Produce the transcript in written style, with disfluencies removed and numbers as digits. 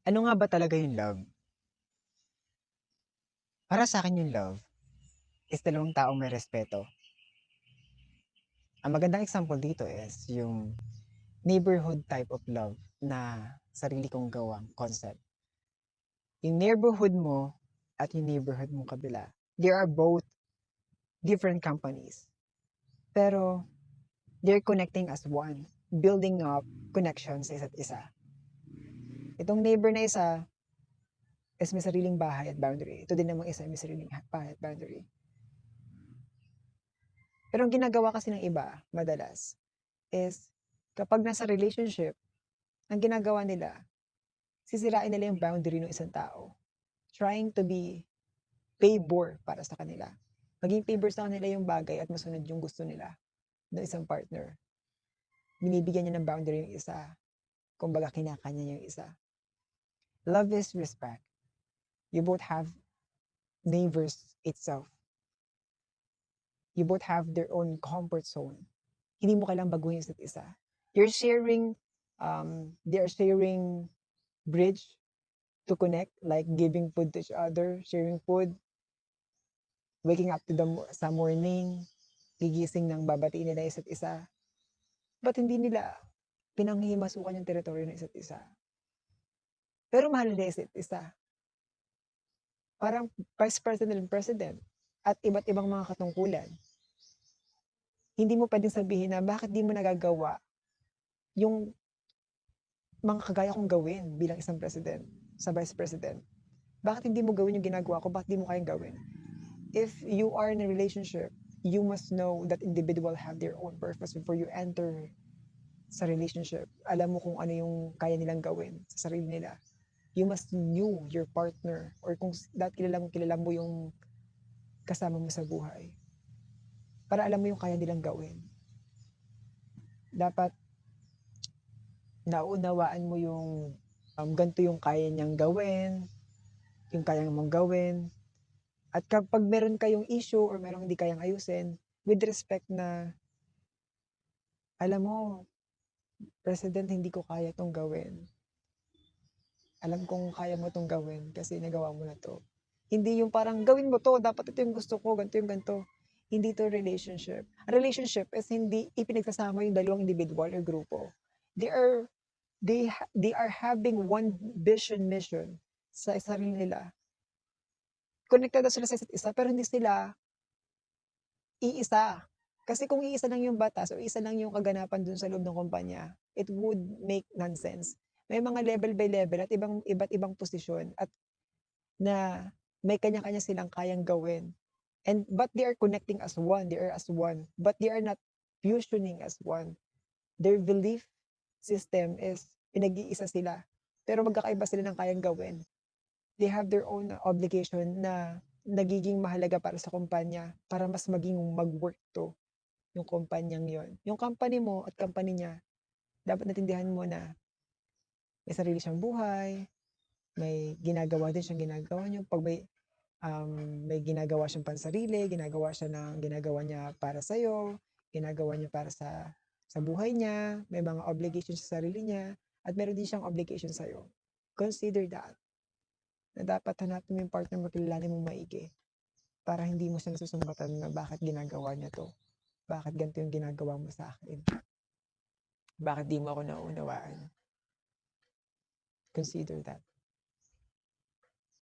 Ano nga ba talaga yung love? Para sa akin yung love is dalawang taong may respeto. Ang magandang example dito is yung neighborhood type of love na sarili kong gawang concept. Yung neighborhood mo at yung neighborhood mong kabila, they are both different companies. Pero they're connecting as one, building up connections sa isa't isa. Itong neighbor na isa is may sariling bahay at boundary. Ito din namang isa may sariling bahay at boundary. Pero ang ginagawa kasi ng iba, madalas, is kapag nasa relationship, ang ginagawa nila, sisirain nila yung boundary ng isang tao. Trying to be favor para sa kanila. Maging favor sa kanila yung bagay at masunod yung gusto nila ng isang partner. Binibigyan niya ng boundary yung isa. Kumbaga kinakanya niya yung isa. Love is respect. You both have neighbors itself. You both have their own comfort zone. Hindi mo kailangang baguhin yung isa't isa. You're sharing, they are sharing bridge to connect, like giving food to each other, sharing food, waking up to sa morning, gigising ng babatiin nila isa't isa. Ba't hindi nila pinanghihimasukan yung teritoryo ng isa't isa? Pero mahal nila isa't isa. Parang vice president and president at iba't ibang mga katungkulan. Hindi mo pwedeng sabihin na bakit di mo nagagawa yung mga kagaya kong gawin bilang isang president sa vice president. Bakit hindi mo gawin yung ginagawa ko? Bakit di mo kayang gawin? If you are in a relationship, you must know that individual have their own purpose before you enter sa relationship. Alam mo kung ano yung kaya nilang gawin sa sarili nila. You must know your partner or kung kilala mo yung kasama mo sa buhay. Para alam mo yung kaya nilang gawin. Dapat naunawaan mo yung ganito yung kaya niyang gawin, yung kaya mong gawin. At kapag meron kayong issue or meron hindi kayang ayusin, with respect na, alam mo, President, hindi ko kaya itong gawin. Alam kong kaya mo itong gawin kasi nagawa mo na to. Hindi yung parang gawin mo to, dapat ito yung gusto ko, ganito yung ganito. Hindi to relationship. A relationship is hindi ipinagsasama yung dalawang individual or grupo. They are having one vision mission sa sarili nila. Connected na sila sa isa't isa pero hindi sila iisa. Kasi kung iisa lang yung batas o isa lang yung kaganapan dun sa loob ng kumpanya, it would make nonsense. May mga level by level at iba't ibang posisyon at na may kanya-kanya silang kayang gawin. But they are connecting as one, they are as one, but they are not fusioning as one. Their belief system is pinag-iisa sila. Pero magkakaiba sila ng kayang gawin. They have their own obligation na nagiging mahalaga para sa kumpanya para mas maging mag-work to yung kumpanyang yon. Yung company mo at company niya, dapat natindihan mo na may sarili siyang buhay, may ginagawa din siyang ginagawa niyo. Pag may ginagawa siyang pansarili, ginagawa niya para sa'yo, ginagawa niya para sa buhay niya, may mga obligations sa sarili niya, at meron din siyang obligation sa'yo. Consider that. Na dapat hanapin mo yung partner mo, kilalanin mo maigi. Para hindi mo siya nasusumbatan na bakit ginagawa niya to. Bakit ganito yung ginagawa mo sa akin? Bakit di mo ako nauunawaan? Consider that.